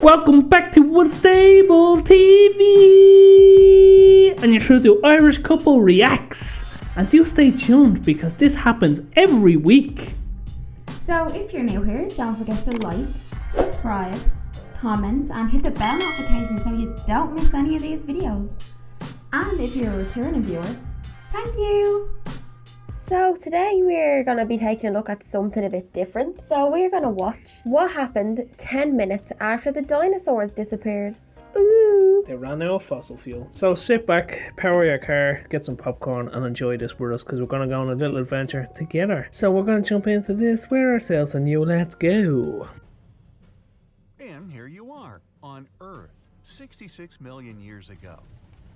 Welcome back to Unstable TV! And you're through to Irish Couple Reacts. And do stay tuned because this happens every week. So if you're new here, don't forget to like, subscribe, comment and hit the bell notification so you don't miss any of these videos. And if you're a returning viewer, thank you! So today we're going to be taking a look at something a bit different. So we're going to watch what happened 10 minutes after the dinosaurs disappeared. Ooh! They ran out of fossil fuel. So sit back, power your car, get some popcorn and enjoy this with us because we're going to go on a little adventure together. So we're going to jump into this with ourselves and you. Let's go! And here you are, on Earth, 66 million years ago.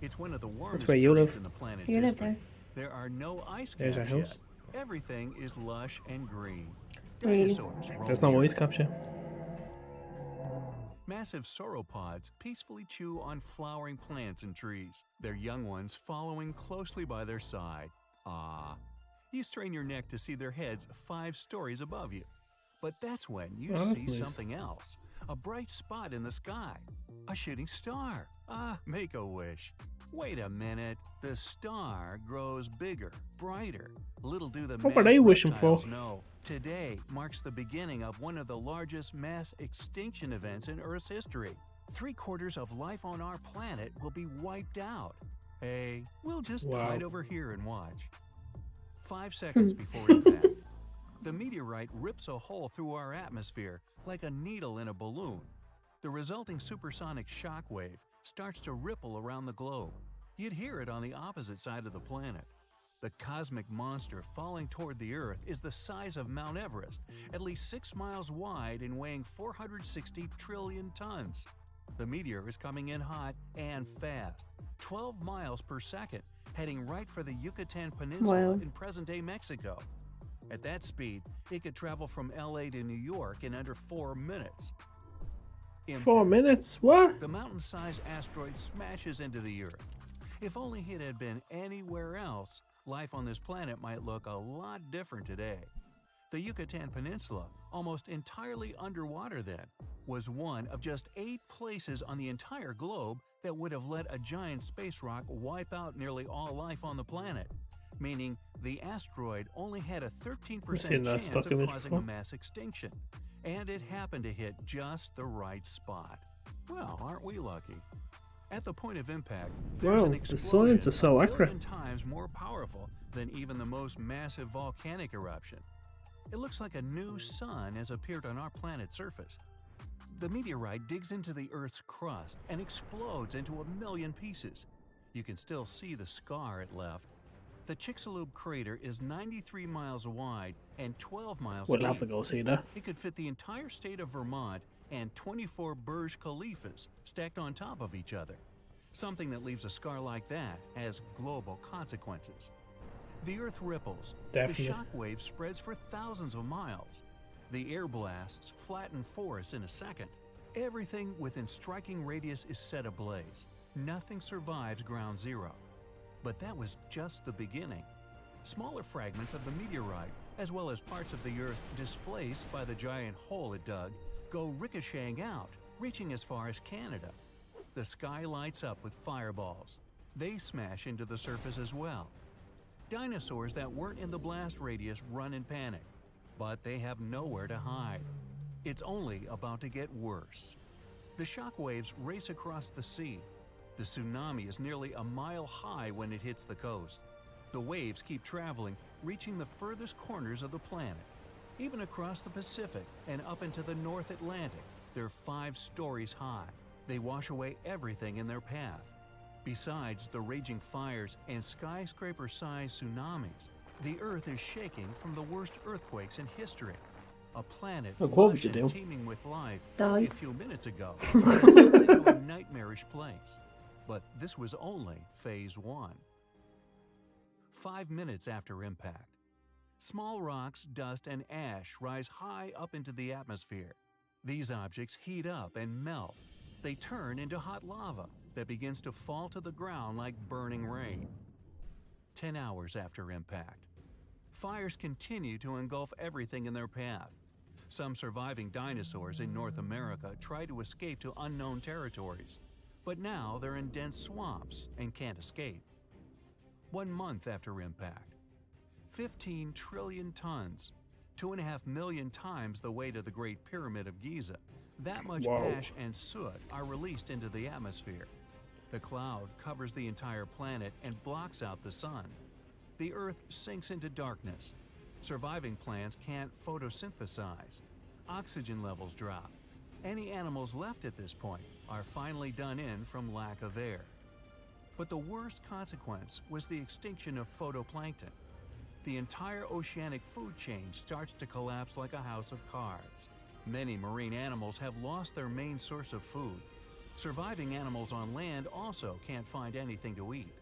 It's one of the warmest where you periods live. in the planet's You live history. there. There are no ice There's caps our yet. house. Everything is lush and green. Really? Dinosaurs roam There's no the ice earth. caps yet. Massive sauropods peacefully chew on flowering plants and trees, their young ones following closely by their side. Ah, you strain your neck to see their heads 5 stories above you. But that's when you Oh, that's see nice. something else. A bright spot in the sky. A shooting star. Ah, make a wish. Wait a minute. The star grows bigger, brighter. Little do the What were they wishing for? reptiles know. Today marks the beginning of one of the largest mass extinction events in Earth's history. 3/4 of life on our planet will be wiped out. Hey, we'll just Wow. hide over here and watch. 5 seconds before impact. The meteorite rips a hole through our atmosphere like a needle in a balloon. The resulting supersonic shock wave starts to ripple around the globe. You'd hear it on the opposite side of the planet. The cosmic monster falling toward the Earth is the size of Mount Everest, at least 6 miles wide and weighing 460 trillion tons. The meteor is coming in hot and fast, 12 miles per second, heading right for the Yucatan Peninsula Wow. in present-day Mexico. At that speed, it could travel from LA to New York in under 4 minutes. 4 minutes? What? The mountain-sized asteroid smashes into the Earth. If only it had been anywhere else, life on this planet might look a lot different today. The Yucatan Peninsula, almost entirely underwater then, was one of just 8 places on the entire globe that would have let a giant space rock wipe out nearly all life on the planet, meaning the asteroid only had a 13% seen that chance stock of image causing a before. mass extinction. And it happened to hit just the right spot. Well, aren't we lucky? At the point of impact, there's Wow, an the explosion science is so a accurate. billion times more powerful than even the most massive volcanic eruption. It looks like a new sun has appeared on our planet's surface. The meteorite digs into the Earth's crust and explodes into a million pieces. You can still see the scar it left. The Chicxulub crater is 93 miles wide and 12 miles We'll deep. have to go see that. It could fit the entire state of Vermont and 24 Burj Khalifas stacked on top of each other. Something that leaves a scar like that has global consequences. The Earth ripples. Definitely. The shock wave spreads for thousands of miles. The air blasts flatten forests in a second. Everything within striking radius is set ablaze. Nothing survives ground zero. But that was just the beginning. Smaller fragments of the meteorite, as well as parts of the Earth displaced by the giant hole it dug, go ricocheting out, reaching as far as Canada. The sky lights up with fireballs. They smash into the surface as well. Dinosaurs that weren't in the blast radius run in panic, but they have nowhere to hide. It's only about to get worse. The shock waves race across the sea. The tsunami is nearly a mile high when it hits the coast. The waves keep traveling, reaching the furthest corners of the planet. Even across the Pacific and up into the North Atlantic, they're 5 stories high. They wash away everything in their path. Besides the raging fires and skyscraper-sized tsunamis, the Earth is shaking from the worst earthquakes in history. A planet Look, what would lush you and do? teeming with life Die. a few minutes ago was turned into a nightmarish place. But this was only phase 1. 5 minutes after impact, small rocks, dust, and ash rise high up into the atmosphere. These objects heat up and melt. They turn into hot lava that begins to fall to the ground like burning rain. 10 hours after impact, fires continue to engulf everything in their path. Some surviving dinosaurs in North America try to escape to unknown territories, but now they're in dense swamps and can't escape. 1 month after impact, 15 trillion tons, 2.5 million times the weight of the Great Pyramid of Giza. That much Wow. ash and soot are released into the atmosphere. The cloud covers the entire planet and blocks out the sun. The Earth sinks into darkness. Surviving plants can't photosynthesize. Oxygen levels drop. Any animals left at this point are finally done in from lack of air. But the worst consequence was the extinction of phytoplankton. The entire oceanic food chain starts to collapse like a house of cards. Many marine animals have lost their main source of food. Surviving animals on land also can't find anything to eat.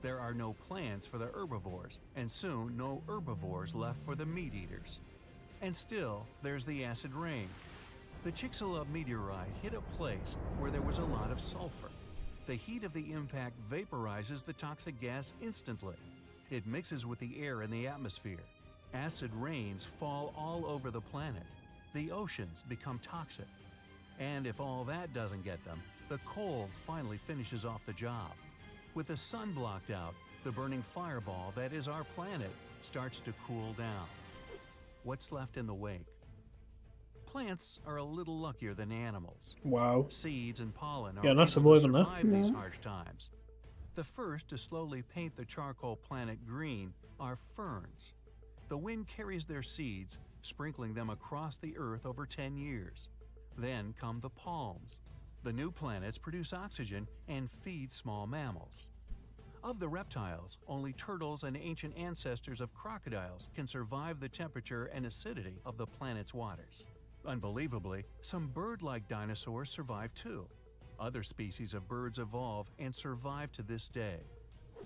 There are no plants for the herbivores, and soon no herbivores left for the meat eaters. And still, there's the acid rain. The Chicxulub meteorite hit a place where there was a lot of sulfur. The heat of the impact vaporizes the toxic gas instantly. It mixes with the air in the atmosphere. Acid rains fall all over the planet. The oceans become toxic. And if all that doesn't get them, the cold finally finishes off the job. With the sun blocked out, the burning fireball that is our planet starts to cool down. What's left in the wake? Plants are a little luckier than animals. Wow. Seeds and pollen are Yeah, not able to surviving that. survive these harsh times. The first to slowly paint the charcoal planet green are ferns. The wind carries their seeds, sprinkling them across the earth over 10 years. Then come the palms. The new planets produce oxygen and feed small mammals. Of the reptiles, only turtles and ancient ancestors of crocodiles can survive the temperature and acidity of the planet's waters. Unbelievably, some bird-like dinosaurs survive too. Other species of birds evolve and survive to this day.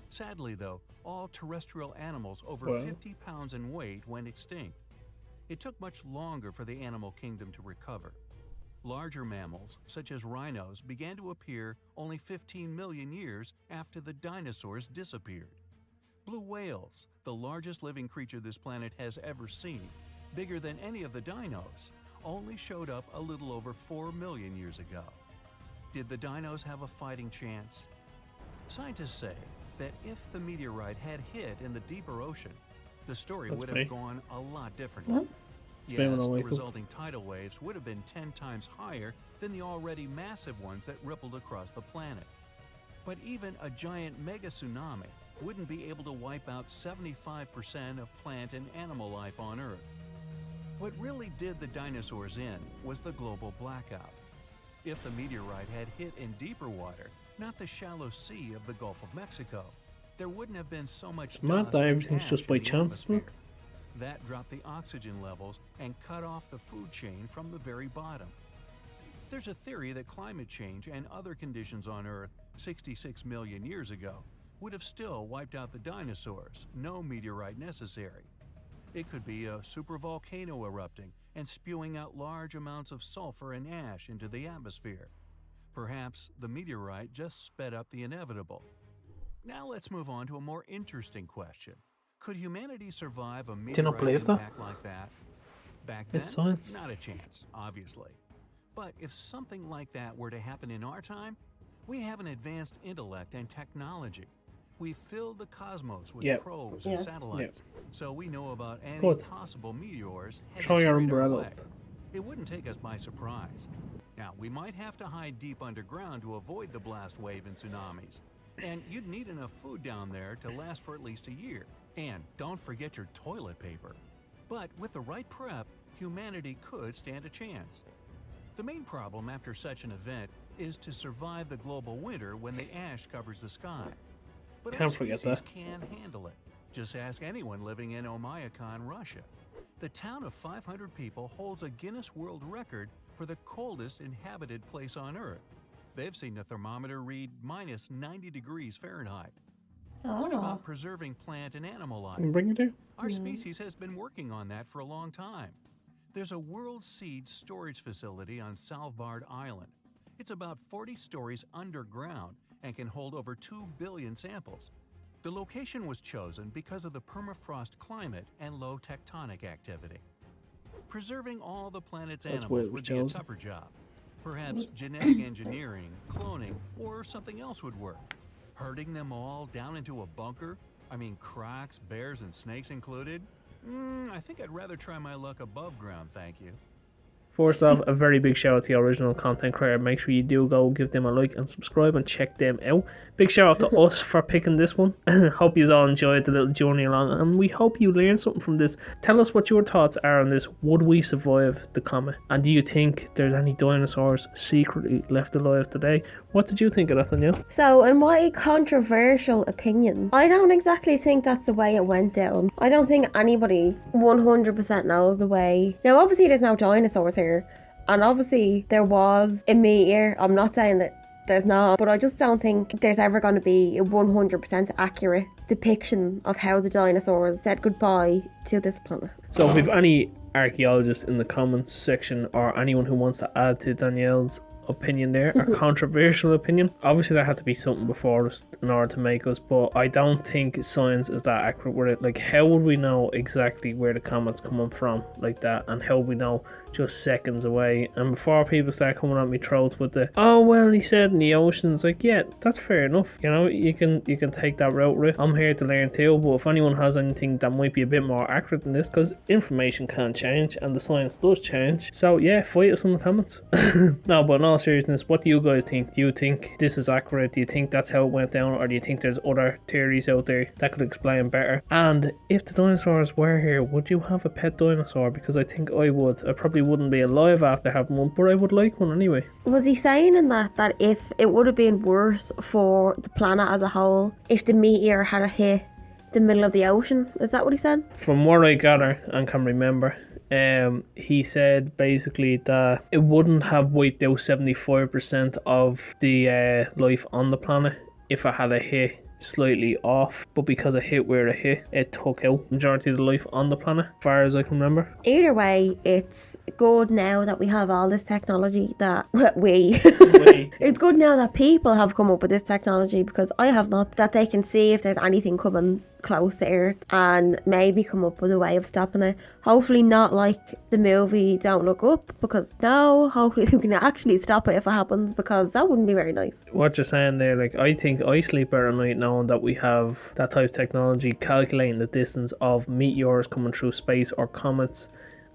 Sadly though, all terrestrial animals over 50 pounds in weight went extinct. It took much longer for the animal kingdom to recover. Larger mammals, such as rhinos, began to appear only 15 million years after the dinosaurs disappeared. Blue whales, the largest living creature this planet has ever seen, bigger than any of the dinos, only showed up a little over 4 million years ago. Did the dinos have a fighting chance? Scientists say that if the meteorite had hit in the deeper ocean, the story would have gone a lot differently. Yes, the resulting tidal waves would have been 10 times higher than the already massive ones that rippled across the planet. But even a giant mega tsunami wouldn't be able to wipe out 75% of plant and animal life on Earth. What really did the dinosaurs in was the global blackout. If the meteorite had hit in deeper water, not the shallow sea of the Gulf of Mexico, there wouldn't have been so much dust and everything's ash just by in the chance, atmosphere. look. That dropped the oxygen levels and cut off the food chain from the very bottom. There's a theory that climate change and other conditions on Earth 66 million years ago would have still wiped out the dinosaurs, no meteorite necessary. It could be a supervolcano erupting and spewing out large amounts of sulfur and ash into the atmosphere. Perhaps the meteorite just sped up the inevitable. Now let's move on to a more interesting question. Could humanity survive a meteorite impact like that? Back then, not a chance, obviously. But if something like that were to happen in our time, we have an advanced intellect and technology. We've filled the cosmos with probes and satellites, so we know about any possible meteors headed straight our way. It wouldn't take us by surprise. Now, we might have to hide deep underground to avoid the blast wave and tsunamis, and you'd need enough food down there to last for at least a year. And don't forget your toilet paper. But with the right prep, humanity could stand a chance. The main problem after such an event is to survive the global winter when the ash covers the sky. But our species can handle it. Just ask anyone living in Oymyakon, Russia. The town of 500 people holds a Guinness World Record for the coldest inhabited place on Earth. They've seen the thermometer read minus 90 degrees Fahrenheit. What about preserving plant and animal life? Our species has been working on that for a long time. There's a World Seed storage facility on Svalbard Island. It's about 40 stories underground and can hold over 2 billion samples. The location was chosen because of the permafrost climate and low tectonic activity. Preserving all the planet's That's animals weird, would be a Jones. tougher job. Perhaps genetic engineering, cloning, or something else would work. Herding them all down into a bunker? I mean, crocs, bears, and snakes included? I think I'd rather try my luck above ground, thank you. First off, a very big shout out to the original content creator. Make sure you do go give them a like and subscribe and check them out. Big shout out to us for picking this one. Hope you all enjoyed the little journey along, and we hope you learned something from this. Tell us what your thoughts are on this. Would we survive the comet? And do you think there's any dinosaurs secretly left alive today? What did you think of that, Danielle? So, in my controversial opinion, I don't exactly think that's the way it went down. I don't think anybody 100% knows the way. Now, obviously, there's no dinosaurs here, and obviously, there was a meteor. I'm not saying that there's not, but I just don't think there's ever going to be a 100% accurate depiction of how the dinosaurs said goodbye to this planet. So, if we've any archaeologists in the comments section or anyone who wants to add to Danielle's opinion there, a controversial opinion, obviously there had to be something before us in order to make us, but I don't think science is that accurate with it. Like, how would we know exactly where the comet's coming from like that, and how would we know just seconds away? And before people start coming at me throat with the, oh well, he said in the ocean, it's like, yeah, that's fair enough, you know, you can take that route, Rick. I'm here to learn too, but if anyone has anything that might be a bit more accurate than this, because information can change and the science does change, so yeah, fight us in the comments. No, but in all seriousness, what do you guys think? Do you think this is accurate? Do you think that's how it went down, or do you think there's other theories out there that could explain better? And if the dinosaurs were here, would you have a pet dinosaur? Because I think I would. I probably wouldn't be alive after having one, but I would like one anyway. Was he saying in that if it would have been worse for the planet as a whole if the meteor had hit the middle of the ocean? Is that what he said? From what I gather and can remember, he said basically that it wouldn't have wiped out 75% of the life on the planet if it had a hit slightly off, but because it hit where it hit, it took out majority of the life on the planet, as far as I can remember. Either way, it's good now that we have all this technology that it's good now that people have come up with this technology, because I have not, that they can see if there's anything coming close to Earth and maybe come up with a way of stopping it. Hopefully not like the movie Don't Look Up, because no, hopefully we can actually stop it if it happens, because that wouldn't be very nice. What you're saying there, like, I think I sleep better at night knowing that we have that type of technology calculating the distance of meteors coming through space or comets,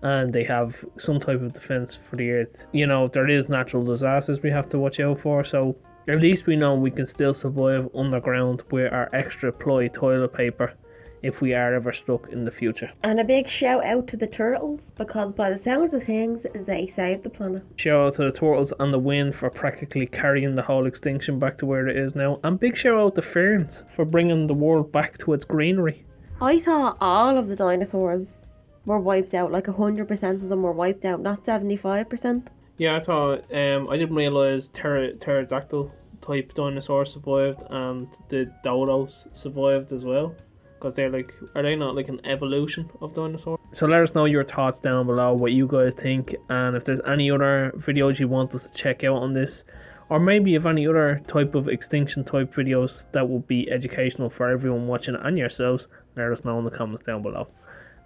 and they have some type of defense for the Earth. You know, there is natural disasters we have to watch out for, so at least we know we can still survive underground with our extra ply toilet paper if we are ever stuck in the future. And a big shout out to the turtles, because by the sounds of things, they saved the planet. Shout out to the turtles and the wind for practically carrying the whole extinction back to where it is now. And big shout out to ferns for bringing the world back to its greenery. I thought all of the dinosaurs were wiped out, like 100% of them were wiped out, not 75%. Yeah, I thought, I didn't realise pterodactyl type dinosaurs survived and the dodos survived as well. Because they're like, are they not like an evolution of dinosaurs? So let us know your thoughts down below, what you guys think, and if there's any other videos you want us to check out on this, or maybe if any other type of extinction type videos that will be educational for everyone watching and yourselves, let us know in the comments down below.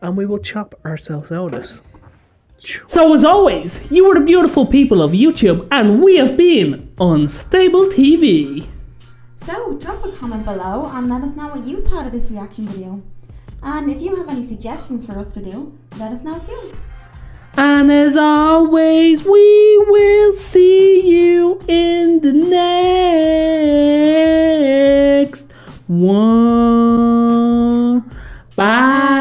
And we will chop ourselves out of this. So as always, you are the beautiful people of YouTube, and we have been Unstable TV. So drop a comment below and let us know what you thought of this reaction video. And if you have any suggestions for us to do, let us know too. And as always, we will see you in the next one. Bye.